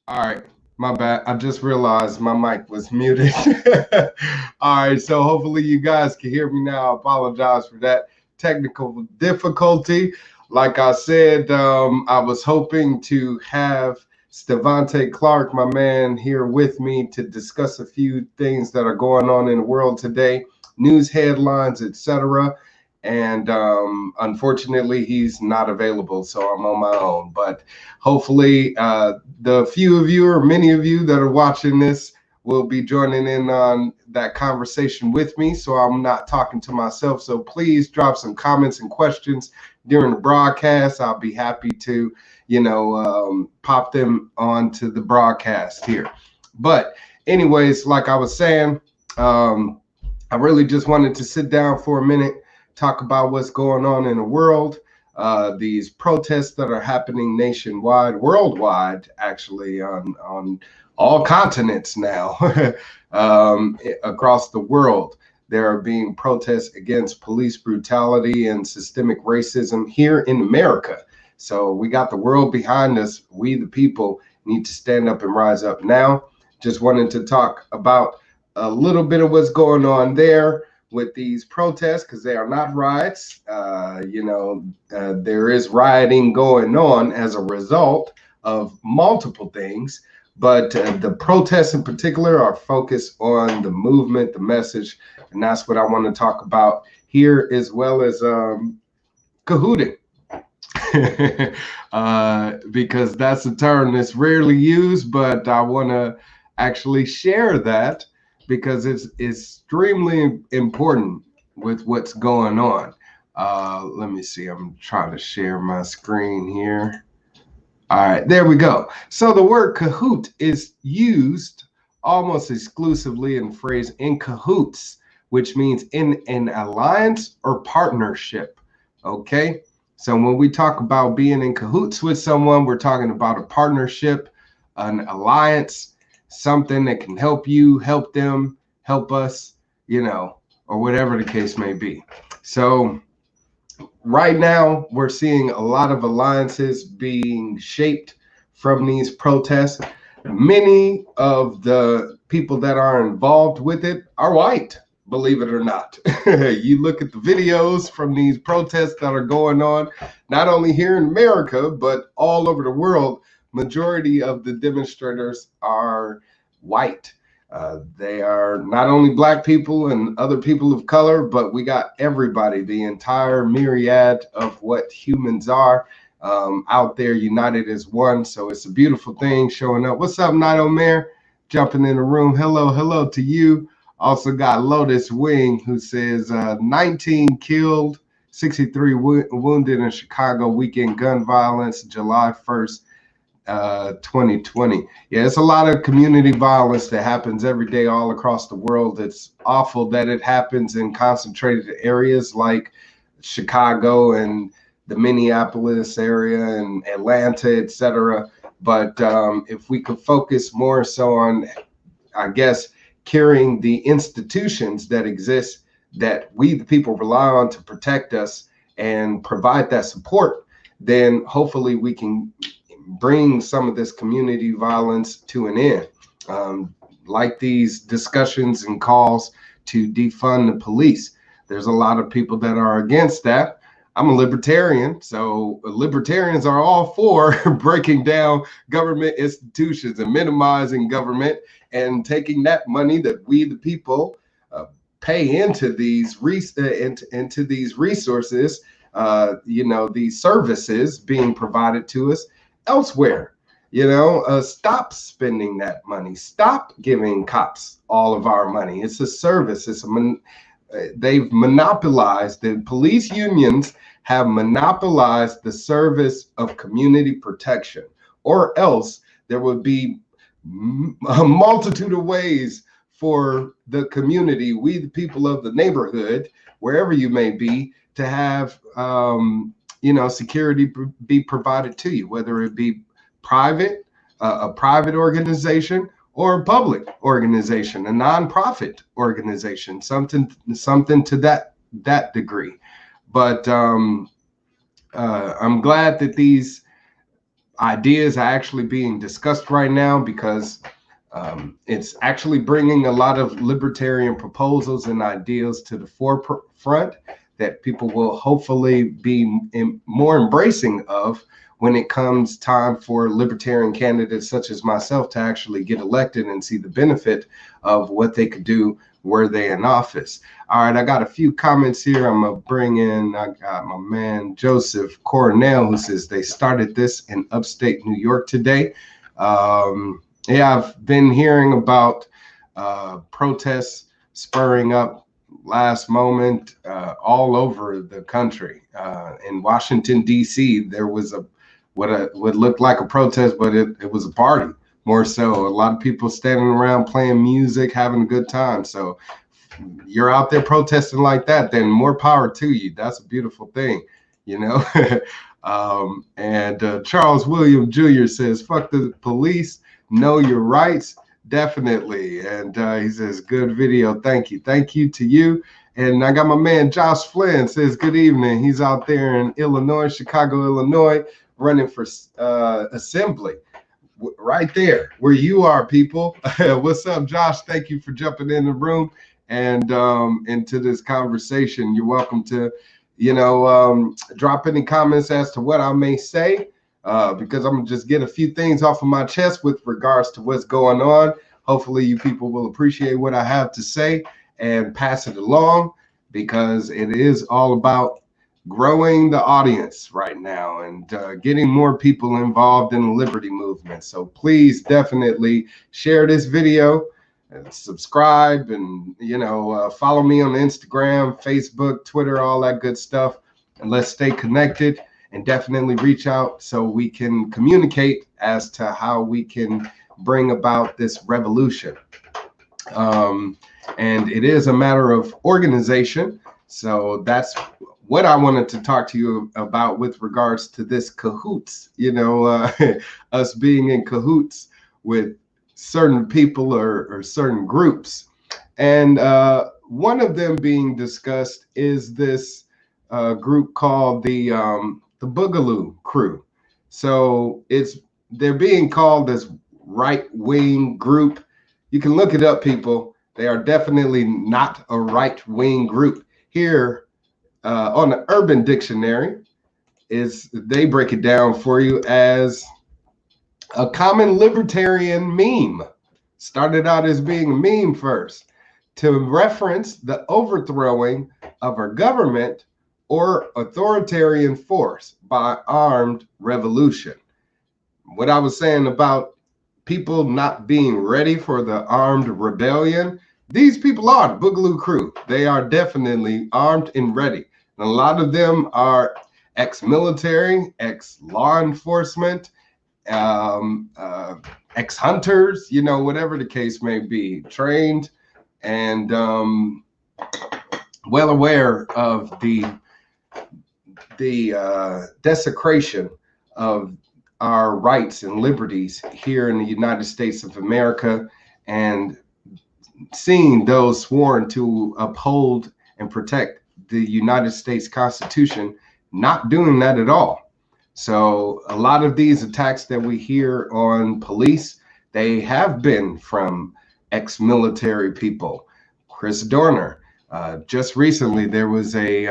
All right, my bad. I just realized my mic was muted. All right, so hopefully you guys can hear me now. I apologize for that technical difficulty. Like I said, I was hoping to have Stevante Clark, my man, here with me to discuss a few things that are going on in the world today, news headlines, etc. And unfortunately, he's not available, so I'm on my own. But hopefully, the few of you or many of you that are watching this will be joining in on that conversation with me, so I'm not talking to myself. So please drop some comments and questions during the broadcast. I'll be happy to, pop them onto the broadcast here. But anyways, like I was saying, I really just wanted to sit down for a minute, talk about what's going on in the world. These protests that are happening nationwide, worldwide, actually, on all continents now, across the world. There are being protests against police brutality and systemic racism here in America. So we got the world behind us. We, the people, need to stand up and rise up now. Just wanted to talk about a little bit of what's going on there with these protests, because they are not riots. There is rioting going on as a result of multiple things, but the protests in particular are focused on the movement, the message, and that's what I want to talk about here, as well as cahooting. Because that's a term that's rarely used, but I want to actually share that because it's extremely important with what's going on. Let me see. I'm trying to share my screen here. All right, there we go. So the word cahoot is used almost exclusively in the phrase in cahoots, which means in an alliance or partnership. Okay, so when we talk about being in cahoots with someone, we're talking about a partnership, an alliance, something that can help you, help them, help us, or whatever the case may be. So right now, we're seeing a lot of alliances being shaped from these protests. Many of the people that are involved with it are white, believe it or not. You look at the videos from these protests that are going on, not only here in America, but all over the world. Majority of the demonstrators are white. They are not only black people and other people of color, but we got everybody, the entire myriad of what humans are out there united as one. So it's a beautiful thing showing up. What's up, Night Omer? Jumping in the room. Hello to you. Also got Lotus Wing, who says 19 killed, 63 wounded in Chicago weekend gun violence, July 1st. 2020. Yeah, it's a lot of community violence that happens every day all across the world. It's awful that it happens in concentrated areas like Chicago and the Minneapolis area and Atlanta, etc. But if we could focus more so on, I guess, carrying the institutions that exist that we, the people, rely on to protect us and provide that support, then hopefully we can bring some of this community violence to an end. Like these discussions and calls to defund the police. There's a lot of people that are against that. I'm a libertarian, so libertarians are all for breaking down government institutions and minimizing government and taking that money that we, the people, pay into these into these resources, these services being provided to us elsewhere. Stop spending that money. Stop giving cops all of our money. It's a service. They've monopolized, the police unions have monopolized the service of community protection, or else there would be a multitude of ways for the community, we the people of the neighborhood, wherever you may be, to have security be provided to you, whether it be private, a private organization, or a public organization, a nonprofit organization, something to that degree. But I'm glad that these ideas are actually being discussed right now, because it's actually bringing a lot of libertarian proposals and ideas to the forefront that people will hopefully be more embracing of when it comes time for libertarian candidates such as myself to actually get elected and see the benefit of what they could do were they in office. All right, I got a few comments here. I'm gonna bring in, I got my man Joseph Cornell, who says they started this in upstate New York today. Yeah, I've been hearing about protests spurring up last moment all over the country. In Washington, D.C., there was what looked like a protest, but it was a party more so. A lot of people standing around playing music, having a good time. So you're out there protesting like that, then more power to you. That's a beautiful thing, you know. And Charles William Jr. says, fuck the police, know your rights. Definitely. And he says, good video. Thank you. Thank you to you. And I got my man Josh Flynn says, good evening. He's out there in Illinois, Chicago, Illinois, running for assembly. Right there where you are, people. What's up, Josh? Thank you for jumping in the room and into this conversation. You're welcome to, drop any comments as to what I may say, because I'm gonna just get a few things off of my chest with regards to what's going on. Hopefully you people will appreciate what I have to say and pass it along, because it is all about growing the audience right now and getting more people involved in the liberty movement. So please definitely share this video and subscribe, and follow me on Instagram, Facebook, Twitter, all that good stuff, and let's stay connected, and definitely reach out so we can communicate as to how we can bring about this revolution. And it is a matter of organization. So that's what I wanted to talk to you about with regards to this cahoots, us being in cahoots with certain people or certain groups. And one of them being discussed is this group called the Boogaloo Crew. So they're being called this right-wing group. You can look it up, people. They are definitely not a right-wing group. Here on the Urban Dictionary, they break it down for you as a common libertarian meme. Started out as being a meme first, to reference the overthrowing of a government or authoritarian force by armed revolution. What I was saying about people not being ready for the armed rebellion, these people are the Boogaloo Crew. They are definitely armed and ready. And a lot of them are ex-military, ex-law enforcement, ex-hunters, whatever the case may be, trained and well aware of the desecration of our rights and liberties here in the United States of America, and seeing those sworn to uphold and protect the United States Constitution not doing that at all. So a lot of these attacks that we hear on police, they have been from ex-military people. Chris Dorner, just recently there was a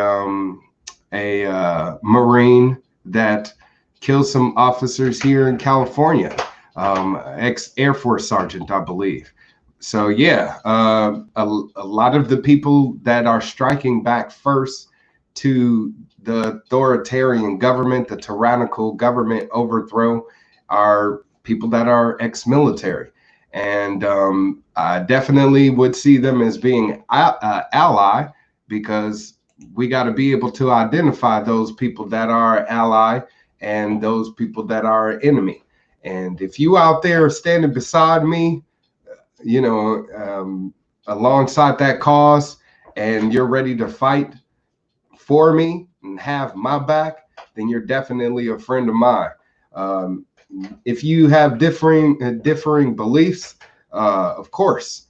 Marine that killed some officers here in California, ex-Air Force Sergeant, I believe. So yeah, a lot of the people that are striking back first to the authoritarian government, the tyrannical government overthrow, are people that are ex-military. And I definitely would see them as being ally, because we got to be able to identify those people that are ally and those people that are enemy. And if you out there standing beside me, alongside that cause, and you're ready to fight for me and have my back, then you're definitely a friend of mine. If you have differing beliefs, of course,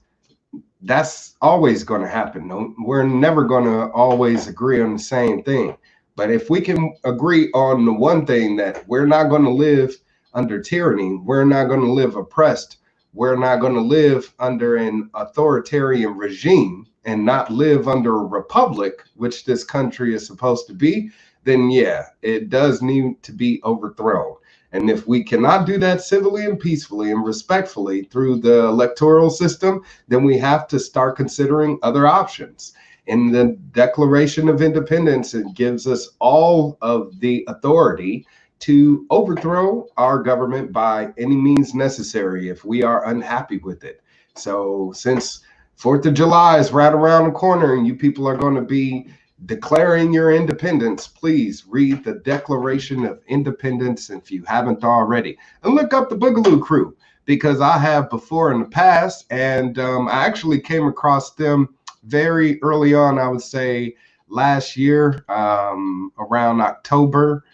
that's always going to happen. No, we're never going to always agree on the same thing. But if we can agree on the one thing, that we're not going to live under tyranny. We're not going to live oppressed. We're not going to live under an authoritarian regime and not live under a republic, which this country is supposed to be, then yeah, it does need to be overthrown. And if we cannot do that civilly and peacefully and respectfully through the electoral system, then we have to start considering other options. In the Declaration of Independence, it gives us all of the authority to overthrow our government by any means necessary if we are unhappy with it. So since 4th of July is right around the corner and you people are going to be declaring your independence, please read the Declaration of Independence if you haven't already. And look up the Boogaloo Crew, because I have before in the past, and I actually came across them very early on, I would say last year, around October.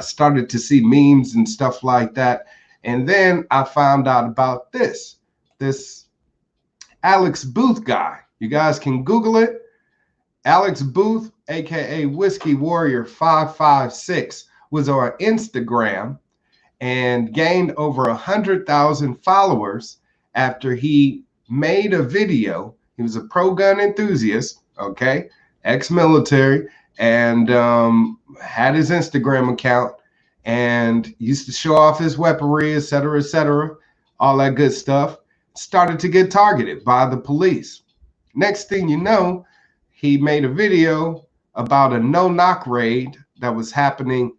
Started to see memes and stuff like that. And then I found out about this Alex Booth guy. You guys can Google it. Alex Booth, aka Whiskey Warrior 556, was on Instagram and gained over 100,000 followers after he made a video. He was a pro-gun enthusiast, okay, ex-military, and had his Instagram account and used to show off his weaponry, etc., all that good stuff. Started to get targeted by the police. Next thing you know, he made a video about a no-knock raid that was happening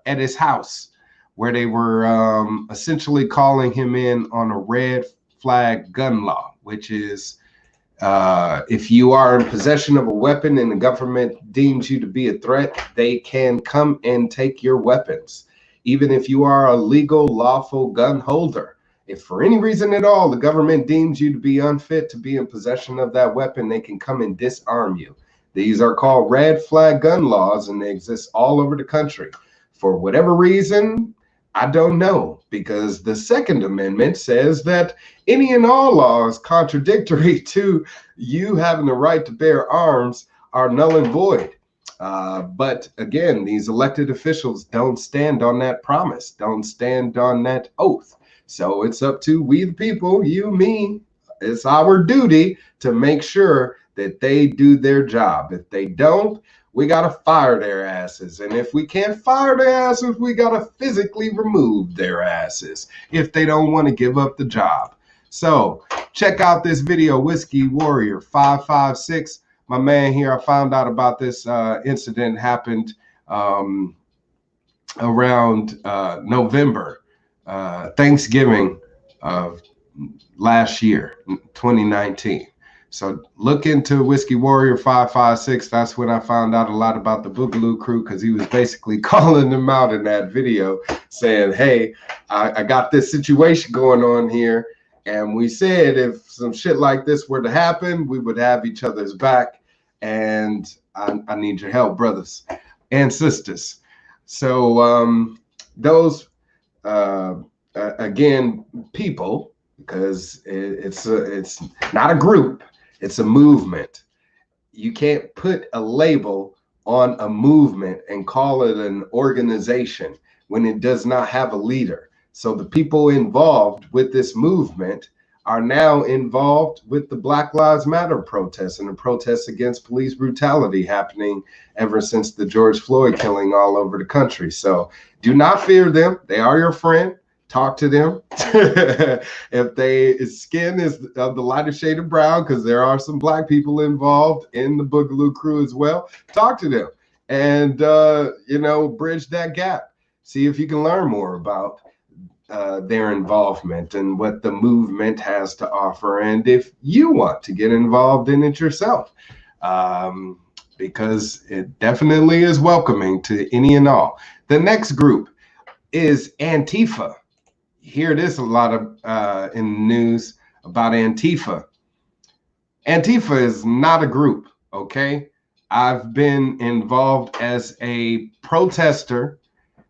at his house, where they were essentially calling him in on a red flag gun law, which is if you are in possession of a weapon and the government deems you to be a threat, they can come and take your weapons. Even if you are a legal, lawful gun holder, if for any reason at all the government deems you to be unfit to be in possession of that weapon, they can come and disarm you. These are called red flag gun laws, and they exist all over the country. For whatever reason, I don't know, because the Second Amendment says that any and all laws contradictory to you having the right to bear arms are null and void. But again, these elected officials don't stand on that promise, don't stand on that oath. So it's up to we the people, you, me. It's our duty to make sure that they do their job. If they don't, we got to fire their asses. And if we can't fire their asses, we got to physically remove their asses if they don't want to give up the job. So check out this video, Whiskey Warrior 556. My man here, I found out about this incident happened around November, Thanksgiving of last year, 2019. So look into Whiskey Warrior 556. That's when I found out a lot about the Boogaloo Crew, because he was basically calling them out in that video saying, hey, I got this situation going on here. And we said if some shit like this were to happen, we would have each other's back. And I need your help, brothers and sisters. So those, again, people, because it's not a group, it's a movement. You can't put a label on a movement and call it an organization when it does not have a leader. So the people involved with this movement are now involved with the Black Lives Matter protests and the protests against police brutality happening ever since the George Floyd killing all over the country. So do not fear them. They are your friend. Talk to them. If his skin is of the lighter shade of brown, because there are some black people involved in the Boogaloo Crew as well, talk to them and, bridge that gap. See if you can learn more about their involvement and what the movement has to offer, and if you want to get involved in it yourself, because it definitely is welcoming to any and all. The next group is Antifa. You hear this a lot of in the news about Antifa. Antifa is not a group, okay? I've been involved as a protester,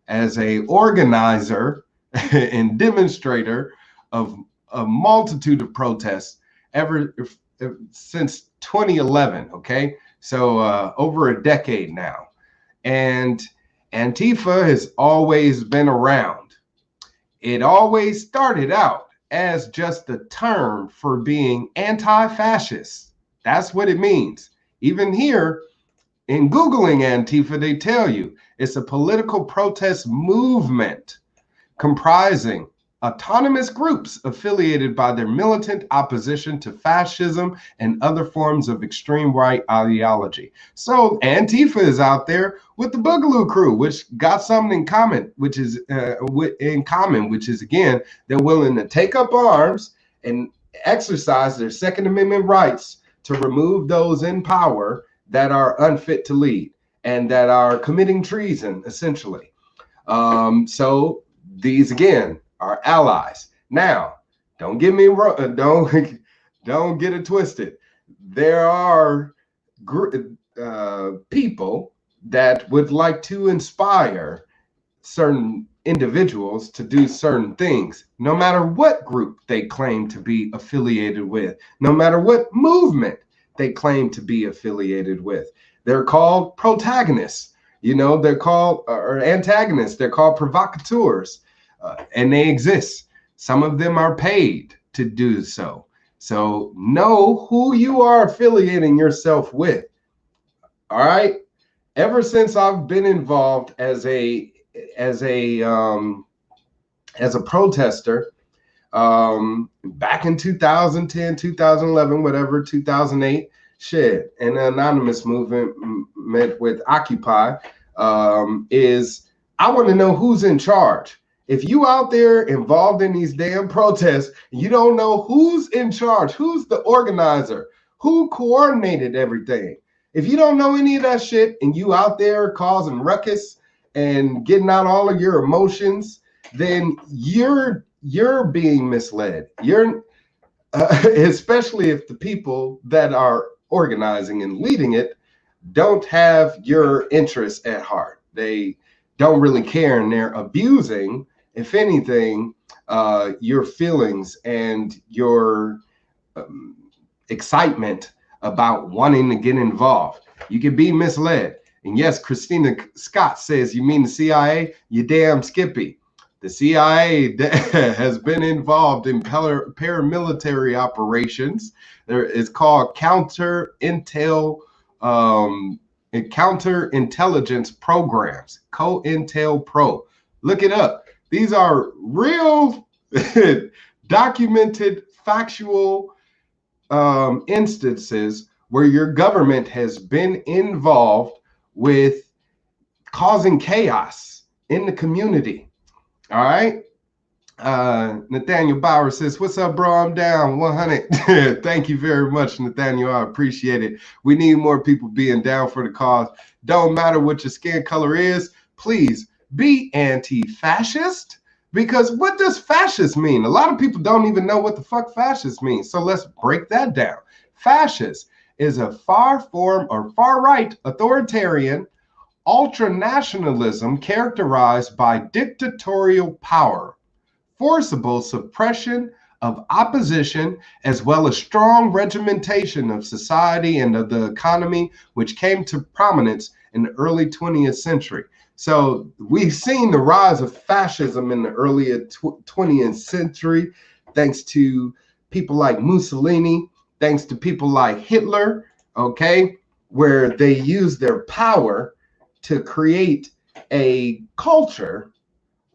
as a organizer and demonstrator of a multitude of protests since 2011, okay? So over a decade now. And Antifa has always been around. It always started out as just a term for being anti-fascist. That's what it means. Even here in Googling Antifa, they tell you it's a political protest movement comprising autonomous groups affiliated by their militant opposition to fascism and other forms of extreme right ideology. So Antifa is out there with the Boogaloo crew, which got something in common, which is again, they're willing to take up arms and exercise their Second Amendment rights to remove those in power that are unfit to lead and that are committing treason, essentially. So these again are allies. Now, don't get me wrong. Don't get it twisted. There are people that would like to inspire certain individuals to do certain things, no matter what group they claim to be affiliated with, no matter what movement they claim to be affiliated with. They're called protagonists. They're called or antagonists. They're called provocateurs, and they exist. Some of them are paid to do so. So know who you are affiliating yourself with. All right. Ever since I've been involved as a protester, back in 2010, 2011, whatever, 2008. Shit, an anonymous movement with Occupy is I want to know who's in charge. If you out there involved in these damn protests, you don't know who's in charge, who's the organizer, who coordinated everything. If you don't know any of that shit and you out there causing ruckus and getting out all of your emotions, then you're being misled. You're especially if the people that are organizing and leading it don't have your interests at heart. They don't really care, and they're abusing, if anything, your feelings and your excitement about wanting to get involved. You can be misled. And yes, Christina Scott says, you mean the CIA? You damn skippy. The CIA has been involved in paramilitary operations. It's called counterintelligence programs, COINTELPRO. Look it up. These are real documented factual instances where your government has been involved with causing chaos in the community. All right. Nathaniel Bauer says, what's up, bro? I'm down 100. Thank you very much, Nathaniel. I appreciate it. We need more people being down for the cause. Don't matter what your skin color is. Please be anti-fascist, because what does fascist mean? A lot of people don't even know what the fuck fascist means. So let's break that down. Fascist is a far-right authoritarian ultranationalism characterized by dictatorial power, forcible suppression of opposition, as well as strong regimentation of society and of the economy, which came to prominence in the early 20th century. So we've seen the rise of fascism in the early 20th century, thanks to people like Mussolini, thanks to people like Hitler, okay, where they use their power to create a culture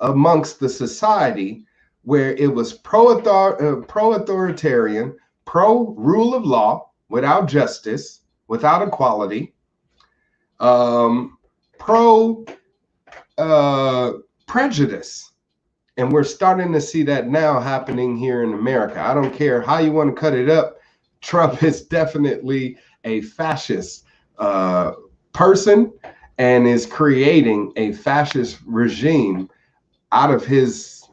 amongst the society where it was pro-authoritarian, pro-rule of law, without justice, without equality, pro-prejudice. And we're starting to see that now happening here in America. I don't care how you want to cut it up. Trump is definitely a fascist person and is creating a fascist regime out of his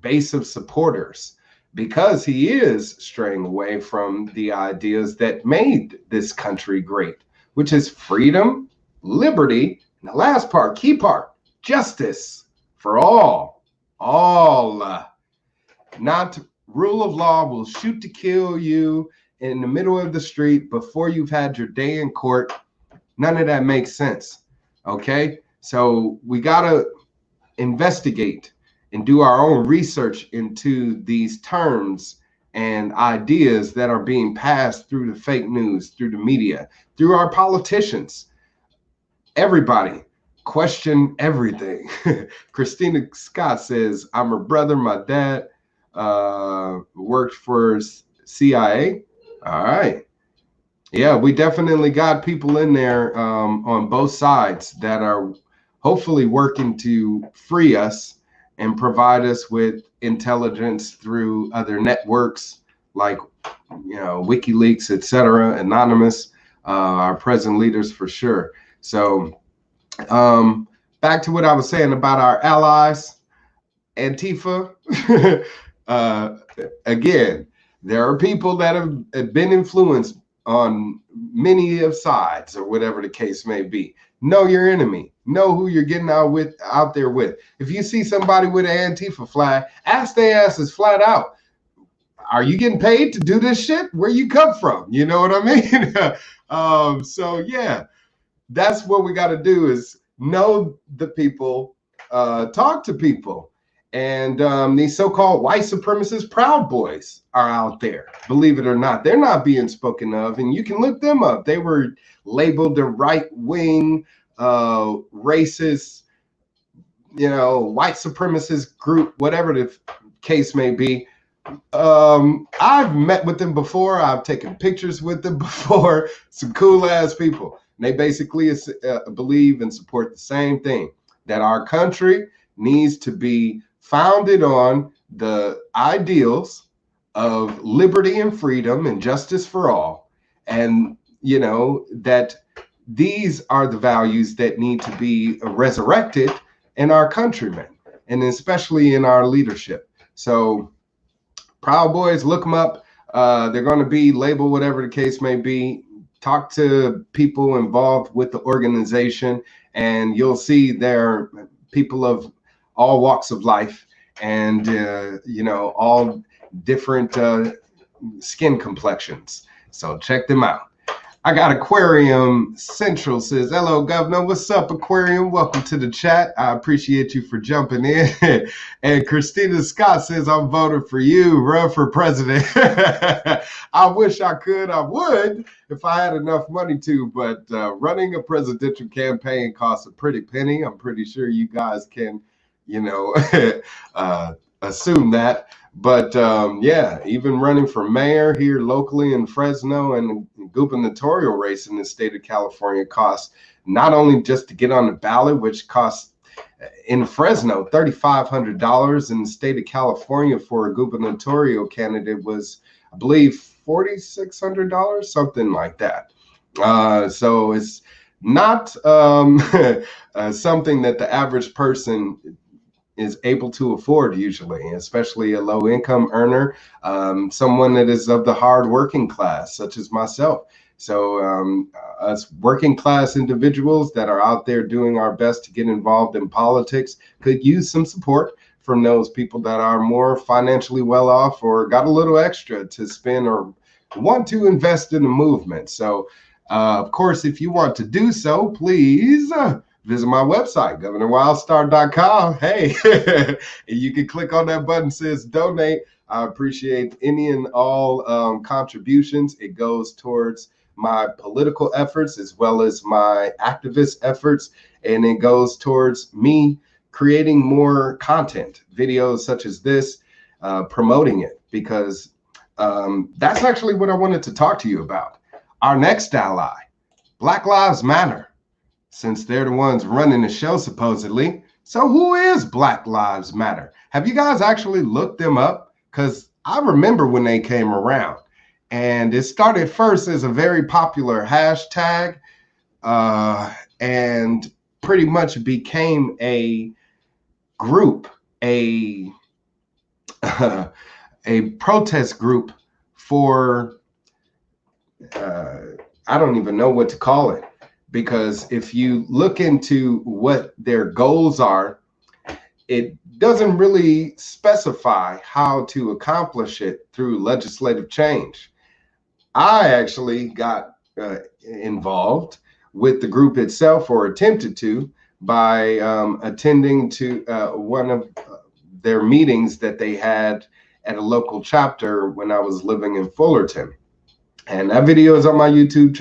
base of supporters, because he is straying away from the ideas that made this country great, which is freedom, liberty, and the last part, key part, justice for all. Not rule of law will shoot to kill you in the middle of the street before you've had your day in court. None of that makes sense. Okay, so we gotta investigate and do our own research into these terms and ideas that are being passed through the fake news, through the media, through our politicians. Everybody question everything. Christina Scott says, I'm her brother. My dad worked for CIA. All right. Yeah, we definitely got people in there on both sides that are hopefully working to free us and provide us with intelligence through other networks like, WikiLeaks, etc., Anonymous, our present leaders for sure. So back to what I was saying about our allies, Antifa. uh, Again, there are people that have been influenced on many of sides, or whatever the case may be. Know your enemy. Know who you're getting out there with. If you see somebody with an Antifa flag, ask their asses flat out, are you getting paid to do this shit? Where you come from? You know what I mean? So yeah, that's what we got to do, is know the people, talk to people. And these so-called white supremacist Proud Boys are out there. Believe it or not, they're not being spoken of, and you can look them up. They were labeled the right-wing, racist, white supremacist group, whatever the case may be. I've met with them before. I've taken pictures with them before. Some cool-ass people. They basically believe and support the same thing, that our country needs to be founded on the ideals of liberty and freedom and justice for all. And, that these are the values that need to be resurrected in our countrymen, and especially in our leadership. So Proud Boys, look them up. They're going to be labeled whatever the case may be. Talk to people involved with the organization, and you'll see they're people of all walks of life, and all different skin complexions. So check them out. I got Aquarium Central says, hello, Governor. What's up, Aquarium? Welcome to the chat. I appreciate you for jumping in. And Christina Scott says, I'm voting for you. Run for president. I wish I could. I would if I had enough money to, but running a presidential campaign costs a pretty penny. I'm pretty sure you guys can, assume that. But yeah, even running for mayor here locally in Fresno, and gubernatorial race in the state of California costs not only just to get on the ballot, which costs in Fresno $3,500. In the state of California for a gubernatorial candidate was, I believe, $4,600, something like that. So it's not something that the average person is able to afford usually, especially a low income earner, someone that is of the hard working class, such as myself. So us working class individuals that are out there doing our best to get involved in politics could use some support from those people that are more financially well off, or got a little extra to spend, or want to invest in the movement. So of course, if you want to do so, please visit my website, governorwildstar.com. Hey, you can click on that button that says donate. I appreciate any and all contributions. It goes towards my political efforts as well as my activist efforts, and it goes towards me creating more content, videos such as this, promoting it, because that's actually what I wanted to talk to you about. Our next ally, Black Lives Matter, since they're the ones running the show supposedly. So who is Black Lives Matter? Have you guys actually looked them up? Because I remember when they came around, and it started first as a very popular hashtag, and pretty much became a group, a protest group for, I don't even know what to call it, because if you look into what their goals are, it doesn't really specify how to accomplish it through legislative change. I actually got involved with the group itself, or attempted to, by attending to one of their meetings that they had at a local chapter when I was living in Fullerton. And that video is on my YouTube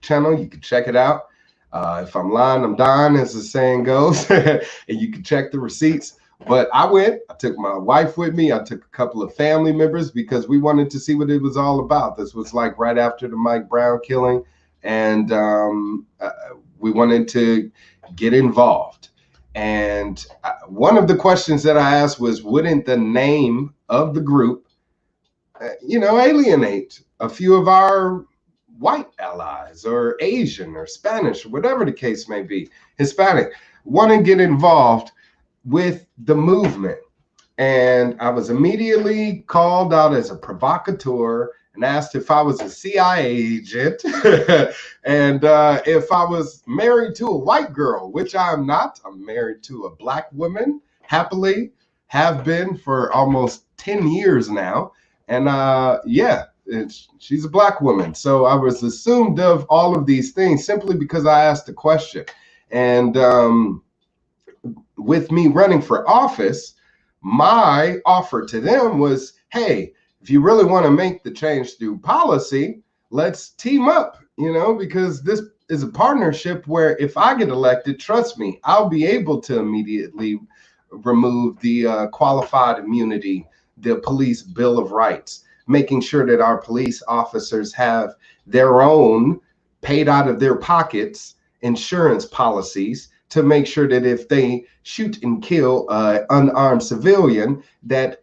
channel. You can check it out. If I'm lying, I'm dying, as the saying goes. And you can check the receipts. But I took my wife with me. I took a couple of family members because we wanted to see what it was all about. This was like right after the Mike Brown killing. And we wanted to get involved. And one of the questions that I asked was, wouldn't the name of the group, alienate a few of our white allies or Asian or Spanish or whatever the case may be, Hispanic, want to get involved with the movement? And I was immediately called out as a provocateur and asked if I was a CIA agent and if I was married to a white girl, which I'm not. I'm married to a black woman, happily, have been for almost 10 years now. And she's a black woman. So I was assumed of all of these things simply because I asked the question. And with me running for office, my offer to them was, hey, if you really want to make the change through policy, let's team up, because this is a partnership where if I get elected, trust me, I'll be able to immediately remove the qualified immunity, the police Bill of Rights, making sure that our police officers have their own paid out of their pockets insurance policies to make sure that if they shoot and kill an unarmed civilian, that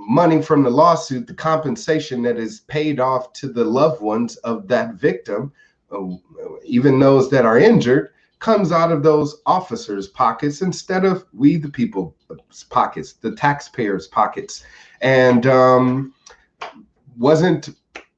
money from the lawsuit, the compensation that is paid off to the loved ones of that victim, even those that are injured, comes out of those officers' pockets instead of we the people's pockets, the taxpayers' pockets. And wasn't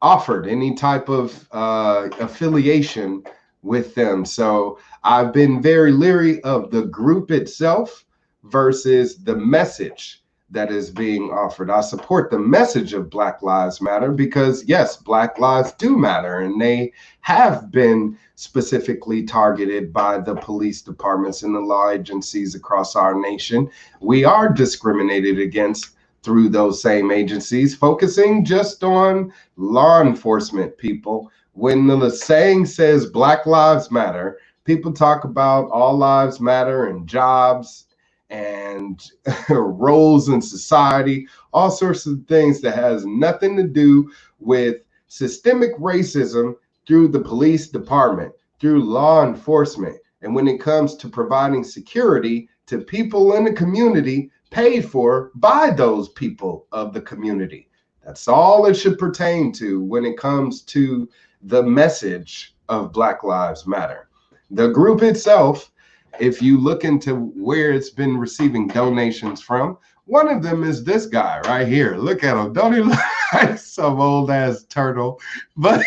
offered any type of affiliation with them. So I've been very leery of the group itself versus the message that is being offered. I support the message of Black Lives Matter because, yes, Black lives do matter, and they have been specifically targeted by the police departments and the law agencies across our nation. We are discriminated against through those same agencies, focusing just on law enforcement people. When the saying says Black Lives Matter, people talk about all lives matter and jobs and roles in society, all sorts of things that has nothing to do with systemic racism through the police department, through law enforcement. And when it comes to providing security to people in the community paid for by those people of the community, that's all it should pertain to when it comes to the message of Black Lives Matter. The group itself, if you look into where it's been receiving donations from, one of them is this guy right here. Look at him. Don't he look like some old ass turtle? But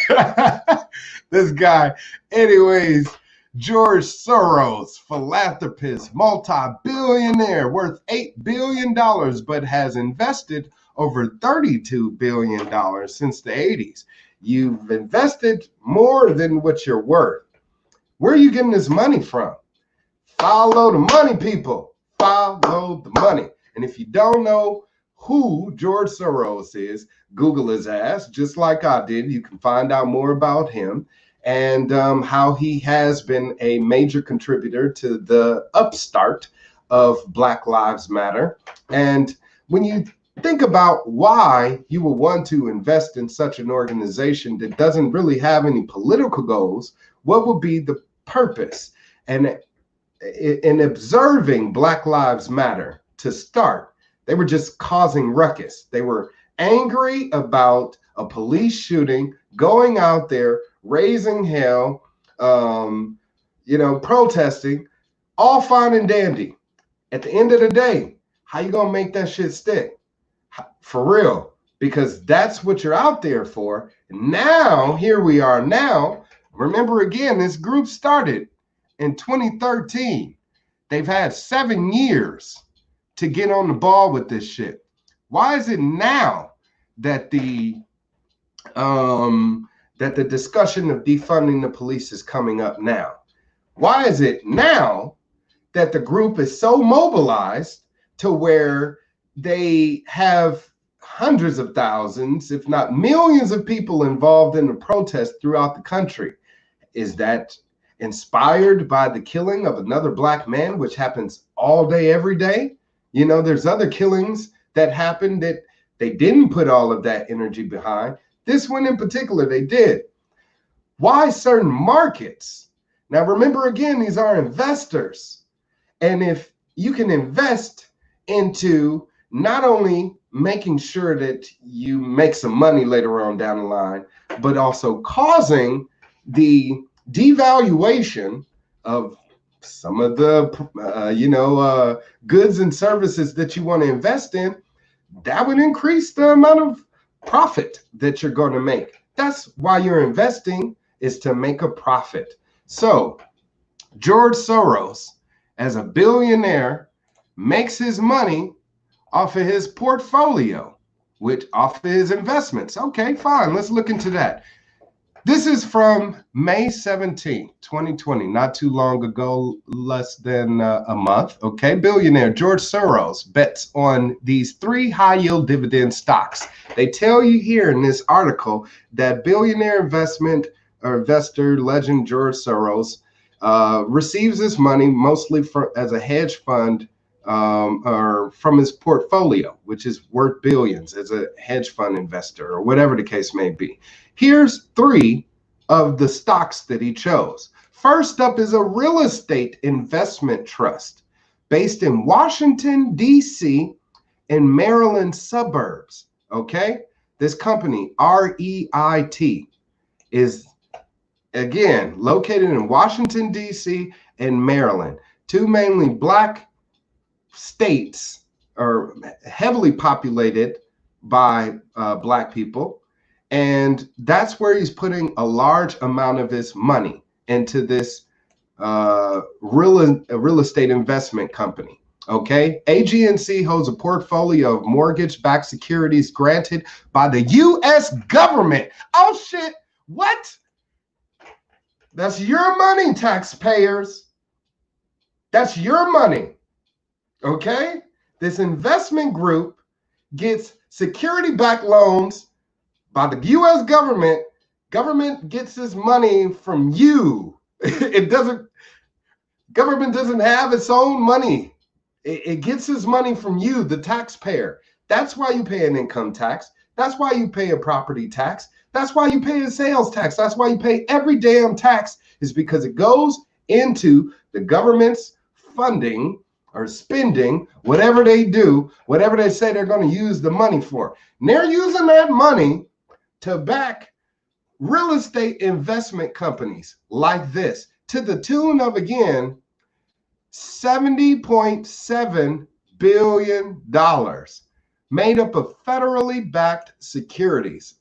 this guy, anyways, George Soros, philanthropist, multi-billionaire worth $8 billion, but has invested over $32 billion since the 80s. You've invested more than what you're worth. Where are you getting this money from? Follow the money, people. Follow the money. And if you don't know who George Soros is, Google his ass, just like I did. You can find out more about him and how he has been a major contributor to the upstart of Black Lives Matter. And when you think about why you will want to invest in such an organization that doesn't really have any political goals, what would be the purpose? And in observing Black Lives Matter to start, they were just causing ruckus. They were angry about a police shooting, going out there, raising hell, protesting, all fine and dandy. At the end of the day, how you gonna make that shit stick? For real, because that's what you're out there for. Now, here we are now. Remember again, this group started in 2013. They've had 7 years to get on the ball with this shit. Why is it now that the discussion of defunding the police is coming up now? Why is it now that the group is so mobilized to where they have hundreds of thousands, if not millions of people involved in the protest throughout the country. Is that inspired by the killing of another black man, which happens all day, every day? You know, there's other killings that happened that they didn't put all of that energy behind. This one in particular, they did. Why certain markets? Now, remember, again, these are investors. And if you can invest into not only making sure that you make some money later on down the line, but also causing the devaluation of some of the goods and services that you want to invest in, that would increase the amount of profit that you're going to make. That's why you're investing, is to make a profit. So George Soros, as a billionaire, makes his money off of his portfolio, off of his investments. Okay, fine. Let's look into that. This is from May 17, 2020, not too long ago, less than a month. Okay, billionaire George Soros bets on these 3 high-yield dividend stocks. They tell you here in this article that billionaire investor legend George Soros receives his money mostly as a hedge fund or from his portfolio, which is worth billions, as a hedge fund investor or whatever the case may be. Here's 3 of the stocks that he chose. First up is a real estate investment trust based in Washington, D.C. and Maryland suburbs. Okay, this company, REIT, is again located in Washington, D.C. and Maryland, 2 mainly black states, are heavily populated by black people. And that's where he's putting a large amount of his money, into this real estate investment company. Okay, AGNC holds a portfolio of mortgage-backed securities granted by the U.S. government. Oh shit, what? That's your money, taxpayers. That's your money. Okay, this investment group gets security-backed loans by the U.S. government. Government gets this money from you. Government doesn't have its own money. It gets its money from you, the taxpayer. That's why you pay an income tax. That's why you pay a property tax. That's why you pay a sales tax. That's why you pay every damn tax, is because it goes into the government's funding or spending, whatever they do, whatever they say they're going to use the money for. And they're using that money to back real estate investment companies like this, to the tune of, again, $70.7 billion, made up of federally backed securities.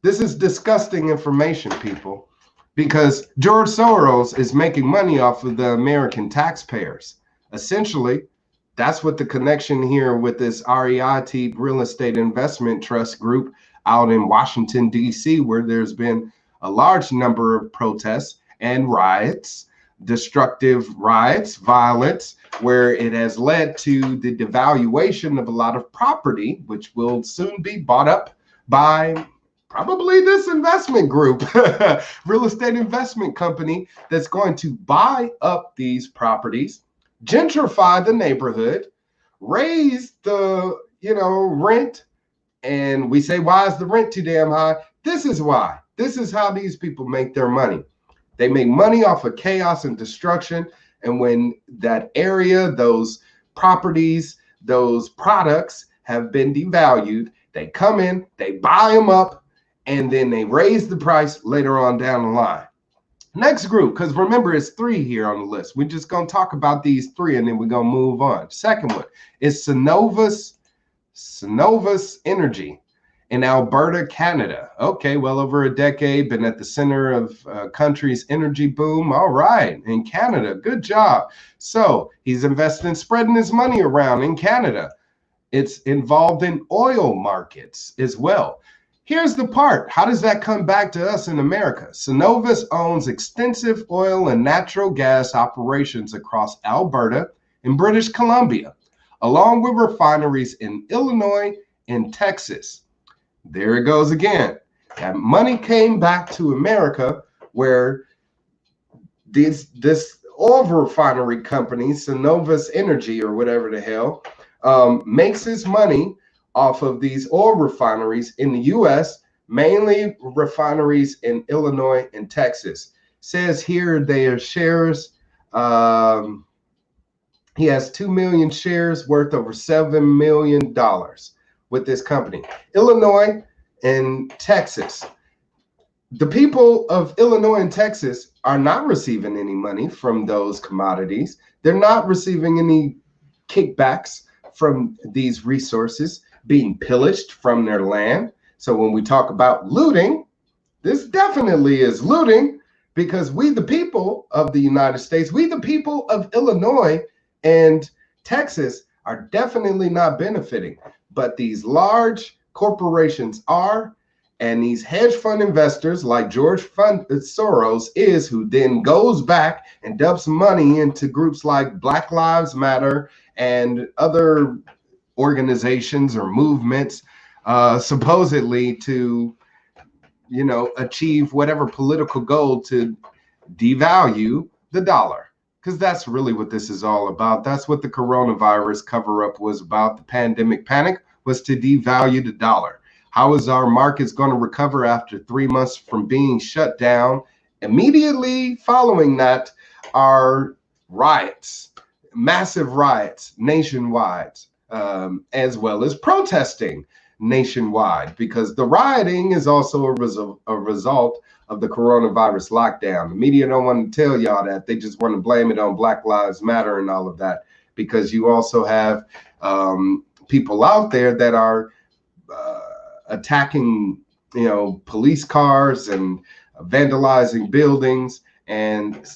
This is disgusting information, people, because George Soros is making money off of the American taxpayers. Essentially, that's what the connection here with this REIT real estate investment trust group out in Washington, D.C., where there's been a large number of protests and riots, destructive riots, violence, where it has led to the devaluation of a lot of property, which will soon be bought up by probably this investment group, real estate investment company, that's going to buy up these properties, gentrify the neighborhood, raise the rent. And we say, why is the rent too damn high? This is why. This is how these people make their money. They make money off of chaos and destruction. And when that area, those properties, those products have been devalued, they come in, they buy them up, and then they raise the price later on down the line. Next group, because remember, it's 3 here on the list. We're just going to talk about these 3, and then we're going to move on. Second one is Synovus Energy in Alberta, Canada. Okay, well over a decade, been at the center of country's energy boom. All right, in Canada, good job. So he's invested in spreading his money around in Canada. It's involved in oil markets as well. Here's the part. How does that come back to us in America? Synovus owns extensive oil and natural gas operations across Alberta and British Columbia, along with refineries in Illinois and Texas. There it goes again. That money came back to America, where this oil refinery company, Synovus Energy or whatever the hell, makes its money off of these oil refineries in the U.S., mainly refineries in Illinois and Texas. Says here their shares, he has 2 million shares worth over $7 million with this company. Illinois and Texas. The people of Illinois and Texas are not receiving any money from those commodities. They're not receiving any kickbacks from these resources being pillaged from their land. So when we talk about looting, this definitely is looting, because we, the people of the United States, we, the people of Illinois and Texas, are definitely not benefiting. But these large corporations are, and these hedge fund investors like George Soros is, who then goes back and dumps money into groups like Black Lives Matter and other organizations or movements, supposedly to, achieve whatever political goal to devalue the dollar. Because that's really what this is all about. That's what the coronavirus cover-up was about. The pandemic panic was to devalue the dollar. How is our markets going to recover after 3 months from being shut down? Immediately following that are riots, massive riots nationwide, as well as protesting nationwide, because the rioting is also a result of the coronavirus lockdown. The media don't want to tell y'all that. They just want to blame it on Black Lives Matter and all of that, because you also have people out there that are attacking, police cars and vandalizing buildings and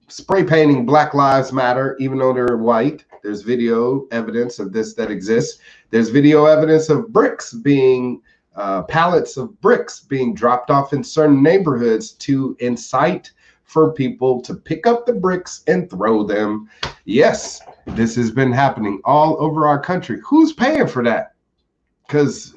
spray painting Black Lives Matter, even though they're white. There's video evidence of this that exists. There's video evidence of bricks being, pallets of bricks being dropped off in certain neighborhoods to incite for people to pick up the bricks and throw them. Yes, this has been happening all over our country. Who's paying for that? Because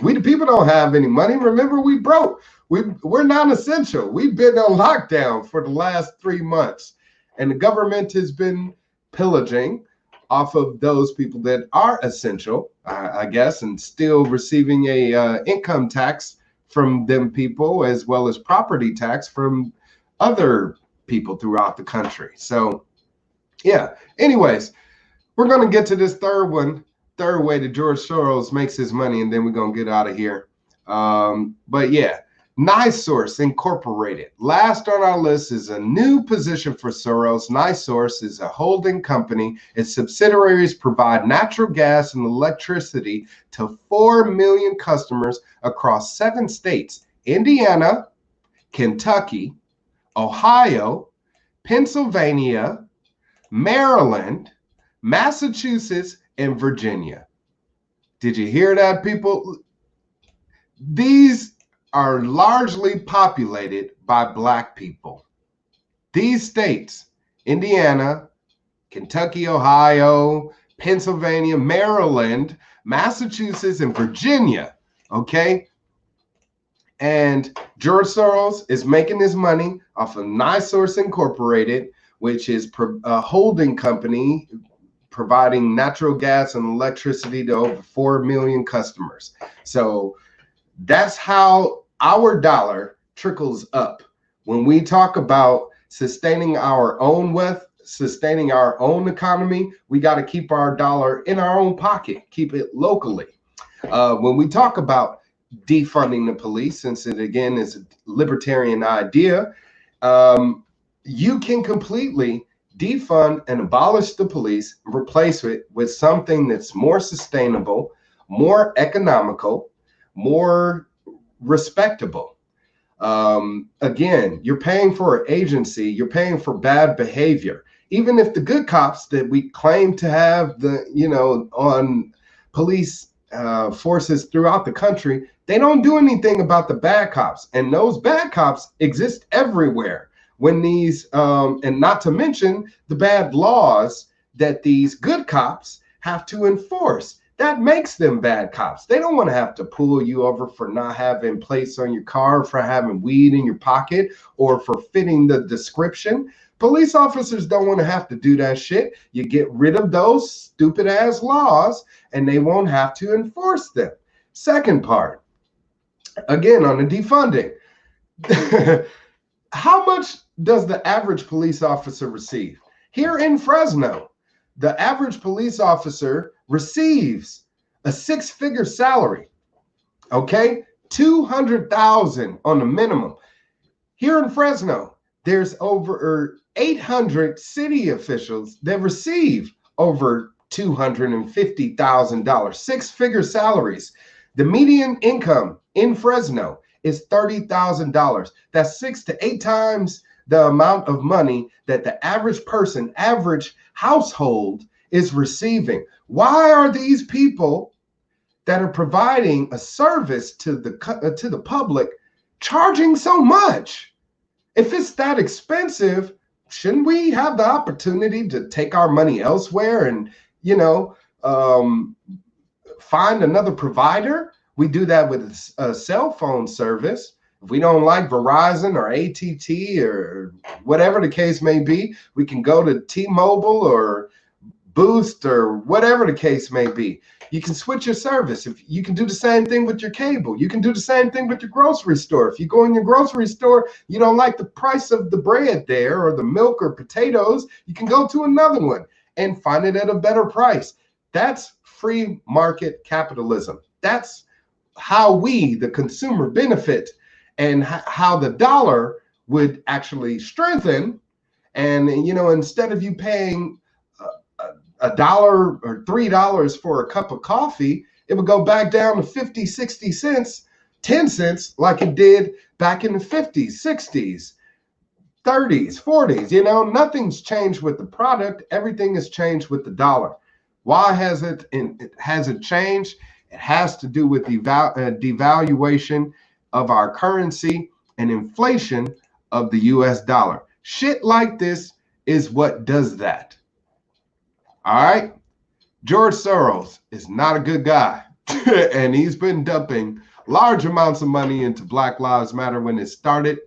we, the people, don't have any money. Remember, we broke. We're non-essential. We've been on lockdown for the last 3 months, and the government has been pillaging off of those people that are essential, I guess, and still receiving a income tax from them people, as well as property tax from other people throughout the country. So, yeah. Anyways, we're going to get to this third way that George Soros makes his money, and then we're going to get out of here. But yeah, NiSource Incorporated. Last on our list is a new position for Soros. NiSource is a holding company. Its subsidiaries provide natural gas and electricity to 4 million customers across 7 states: Indiana, Kentucky, Ohio, Pennsylvania, Maryland, Massachusetts, and Virginia. Did you hear that, people? These are largely populated by Black people. These states, Indiana, Kentucky, Ohio, Pennsylvania, Maryland, Massachusetts, and Virginia, okay? And George Soros is making his money off of NiSource Incorporated, which is a holding company providing natural gas and electricity to over 4 million customers. So that's how our dollar trickles up. When we talk about sustaining our own wealth, sustaining our own economy, we got to keep our dollar in our own pocket, keep it locally. When we talk about defunding the police, since it again is a libertarian idea, you can completely defund and abolish the police, replace it with something that's more sustainable, more economical, more respectable. Again, you're paying for an agency, you're paying for bad behavior. Even if the good cops that we claim to have on police forces throughout the country, they don't do anything about the bad cops. And those bad cops exist everywhere. When these, and not to mention the bad laws that these good cops have to enforce. That makes them bad cops. They don't want to have to pull you over for not having plates on your car, for having weed in your pocket, or for fitting the description. Police officers don't want to have to do that shit. You get rid of those stupid ass laws and they won't have to enforce them. Second part, again, on the defunding. How much does the average police officer receive? Here in Fresno, the average police officer receives a six-figure salary, okay? $200,000 on the minimum. Here in Fresno, there's over 800 city officials that receive over $250,000, six-figure salaries. The median income in Fresno is $30,000. That's 6 to 8 times the amount of money that the average person, average household is receiving. Why are these people that are providing a service to the public charging so much? If it's that expensive, shouldn't we have the opportunity to take our money elsewhere and, find another provider? We do that with a cell phone service. If we don't like Verizon or AT&T or whatever the case may be, we can go to T-Mobile or Boost or whatever the case may be. You can switch your service. If you can do the same thing with your cable, you can do the same thing with your grocery store. If you go in your grocery store, you don't like the price of the bread there or the milk or potatoes, you can go to another one and find it at a better price. That's free market capitalism. That's how we, the consumer, benefit, and how the dollar would actually strengthen. And, instead of you paying $1 or $3 for a cup of coffee, it would go back down to 50, 60 cents, 10 cents, like it did back in the 50s, 60s, 30s, 40s. Nothing's changed with the product. Everything has changed with the dollar. Why has it changed? It has to do with the devaluation of our currency and inflation of the US dollar. Shit like this is what does that. All right? George Soros is not a good guy. And he's been dumping large amounts of money into Black Lives Matter when it started.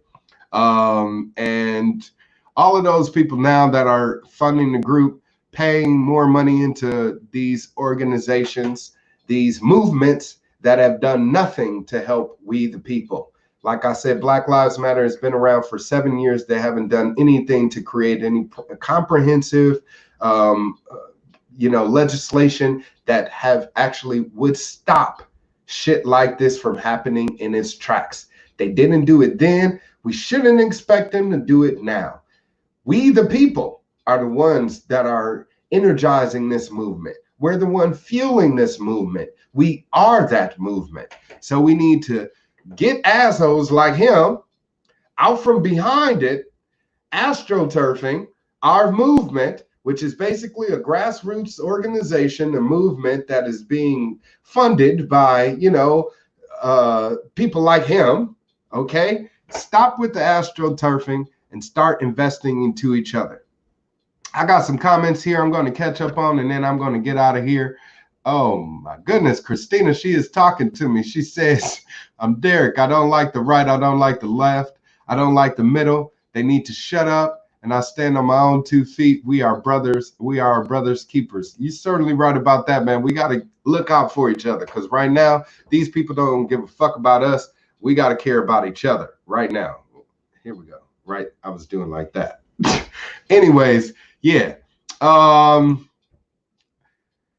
And all of those people now that are funding the group, paying more money into these organizations, these movements that have done nothing to help we the people. Like I said, Black Lives Matter has been around for 7 years. They haven't done anything to create any comprehensive, legislation that have actually would stop shit like this from happening in its tracks. They didn't do it then. We shouldn't expect them to do it now. We the people are the ones that are energizing this movement. We're the one fueling this movement. We are that movement. So we need to get assholes like him out from behind it, astroturfing our movement, which is basically a grassroots organization, a movement that is being funded by, people like him, okay? Stop with the astroturfing and start investing into each other. I got some comments here I'm going to catch up on, and then I'm going to get out of here. Oh, my goodness. Christina, she is talking to me. She says, I'm Derek. I don't like the right. I don't like the left. I don't like the middle. They need to shut up, and I stand on my own 2 feet. We are brothers. We are our brothers' keepers. You're certainly right about that, man. We got to look out for each other, because right now, these people don't give a fuck about us. We got to care about each other right now. Here we go. Right? I was doing like that. Anyways, yeah.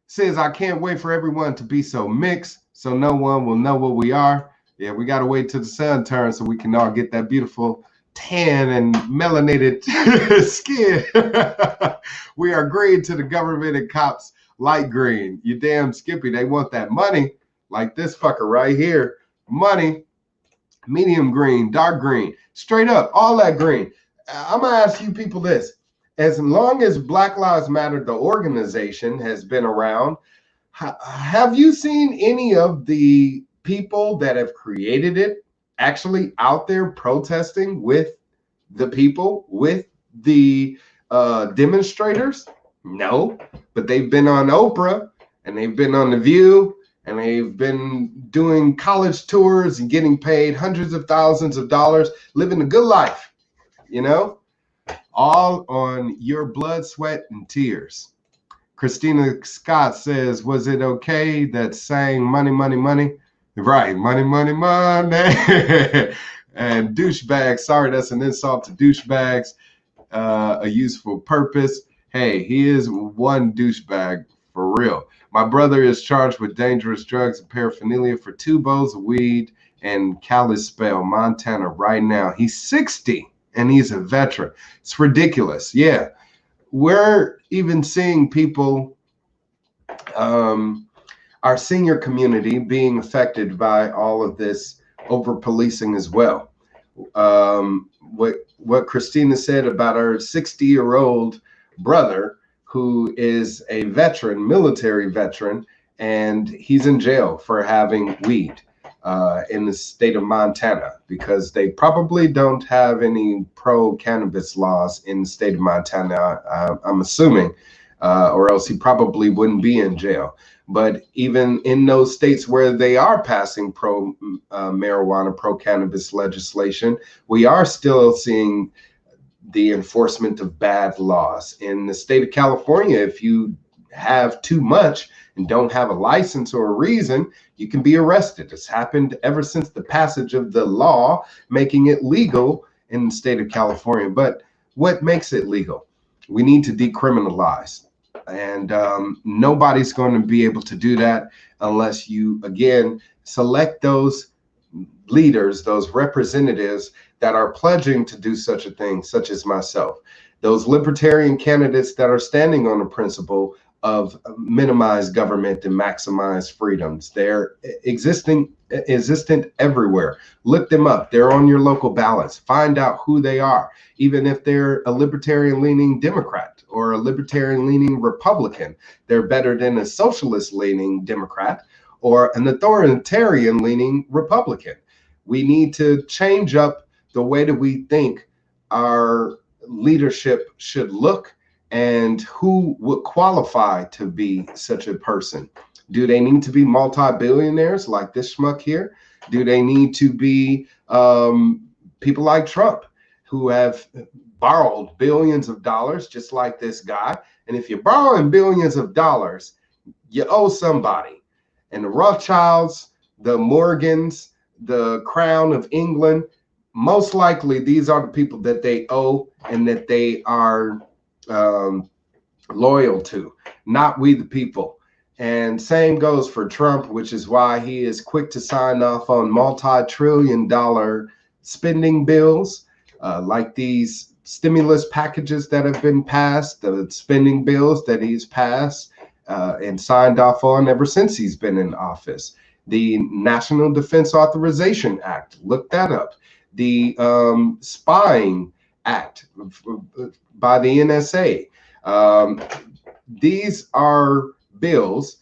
Says, I can't wait for everyone to be so mixed so no one will know what we are. Yeah, we got to wait till the sun turns so we can all get that beautiful tan and melanated skin. We are green to the government and cops light green. You damn Skippy. They want that money like this fucker right here. Money, medium green, dark green, straight up, all that green. I'm going to ask you people this. As long as Black Lives Matter, the organization, has been around, have you seen any of the people that have created it actually out there protesting with the people, with the demonstrators? No, but they've been on Oprah and they've been on The View and they've been doing college tours and getting paid hundreds of thousands of dollars, living a good life, you know, all on your blood, sweat, and tears. Christina Scott says, was it okay that saying money, money, money? Right, money, money, money. And douchebags, sorry, that's an insult to douchebags. A useful purpose. Hey, he is one douchebag for real. My brother is charged with dangerous drugs and paraphernalia for 2 bowls of weed in Kalispell, Montana right now. He's 60 and he's a veteran. It's ridiculous. Yeah. We're even seeing people, our senior community being affected by all of this over policing as well. What Christina said about our 60-year-old brother, who is a veteran, military veteran, and he's in jail for having weed in the state of Montana because they probably don't have any pro-cannabis laws in the state of Montana, I'm assuming, or else he probably wouldn't be in jail. But even in those states where they are passing pro-marijuana, pro-cannabis legislation, we are still seeing the enforcement of bad laws. In the state of California, if you have too much and don't have a license or a reason, you can be arrested. It's happened ever since the passage of the law making it legal in the state of California. But what makes it legal? We need to decriminalize. And nobody's going to be able to do that unless you, again, select those leaders, those representatives that are pledging to do such a thing, such as myself. Those libertarian candidates that are standing on the principle of minimize government and maximize freedoms. They're existent everywhere. Look them up. They're on your local ballots. Find out who they are, even if they're a libertarian-leaning Democrat or a libertarian-leaning Republican. They're better than a socialist-leaning Democrat or an authoritarian-leaning Republican. We need to change up the way that we think our leadership should look and who would qualify to be such a person. Do they need to be multi-billionaires like this schmuck here? Do they need to be people like Trump who have borrowed billions of dollars just like this guy? And if you're borrowing billions of dollars, you owe somebody. And the Rothschilds, the Morgans, the Crown of England, most likely these are the people that they owe and that they are loyal to, not we the people. And same goes for Trump, which is why he is quick to sign off on multi-trillion-dollar spending bills, like these stimulus packages that have been passed, the spending bills that he's passed and signed off on ever since he's been in office. The National Defense Authorization Act, look that up. The Spying Act by the NSA. These are bills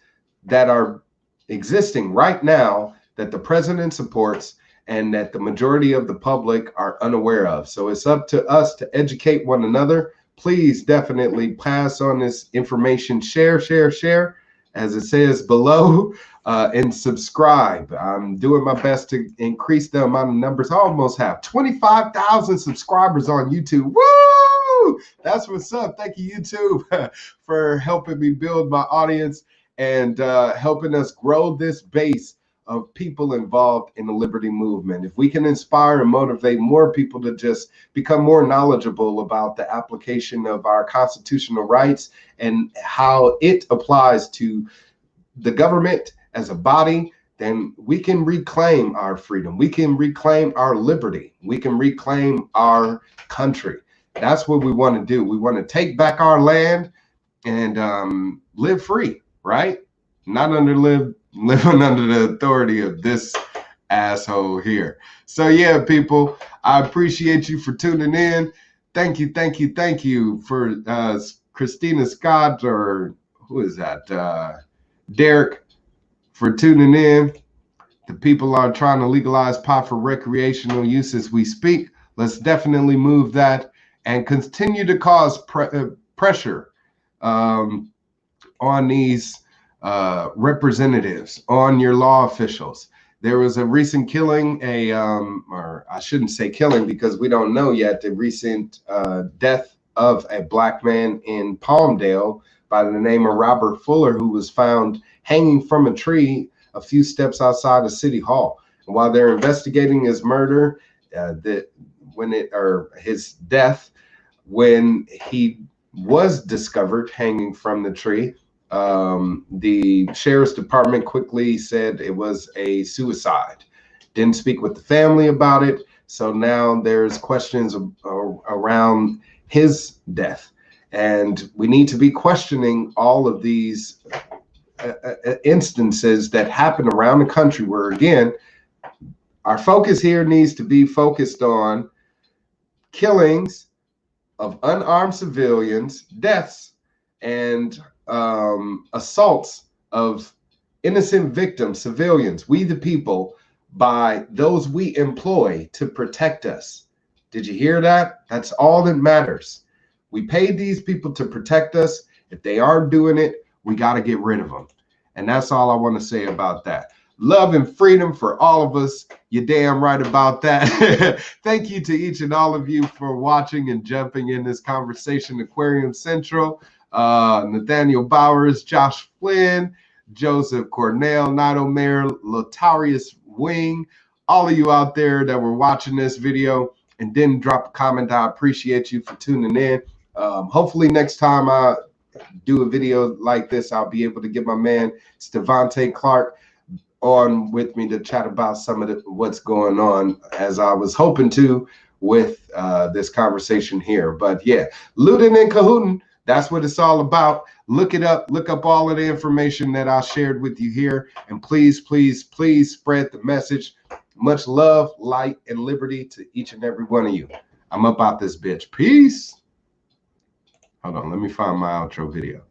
that are existing right now that the president supports and that the majority of the public are unaware of. So it's up to us to educate one another. Please definitely pass on this information. Share, share, share, as it says below, and subscribe. I'm doing my best to increase the amount of numbers. I almost have 25,000 subscribers on YouTube. Woo! That's what's up. Thank you, YouTube, for helping me build my audience and helping us grow this base of people involved in the liberty movement. If we can inspire and motivate more people to just become more knowledgeable about the application of our constitutional rights and how it applies to the government as a body, then we can reclaim our freedom. We can reclaim our liberty. We can reclaim our country. That's what we want to do. We want to take back our land and live free, right? Not living under the authority of this asshole here. So yeah, people, I appreciate you for tuning in. Thank you, thank you, thank you for Christina Scott, or who is that? Derek, for tuning in. The people are trying to legalize pot for recreational use as we speak. Let's definitely move that and continue to cause pressure on these representatives, on your law officials. There was a recent killing, or I shouldn't say killing because we don't know yet, the recent death of a black man in Palmdale by the name of Robert Fuller, who was found hanging from a tree a few steps outside of City Hall. And while they're investigating his murder, his death, when he was discovered hanging from the tree, the sheriff's department quickly said it was a suicide. Didn't speak with the family about it. So now there's questions around his death. And we need to be questioning all of these instances that happen around the country where, again, our focus here needs to be focused on killings of unarmed civilians, deaths, and assaults of innocent victims, civilians, we the people, by those we employ to protect us. Did you hear that? That's all that matters. We paid these people to protect us. If they aren't doing it, we got to get rid of them. And that's all I want to say about that. Love and freedom for all of us. You're damn right about that. Thank you to each and all of you for watching and jumping in this conversation. Aquarium Central, Nathaniel Bowers, Josh Flynn, Joseph Cornell, Nato Mayer, Lotarius Wing, all of you out there that were watching this video and didn't drop a comment. I appreciate you for tuning in. Hopefully next time I do a video like this, I'll be able to get my man Stevante Clark on with me to chat about some of what's going on, as I was hoping to with this conversation here. But yeah, looting and cahooting, that's what it's all about. Look it up. Look up all of the information that I shared with you here. And please, please, please spread the message. Much love, light, and liberty to each and every one of you. I'm about this bitch. Peace. Hold on. Let me find my outro video.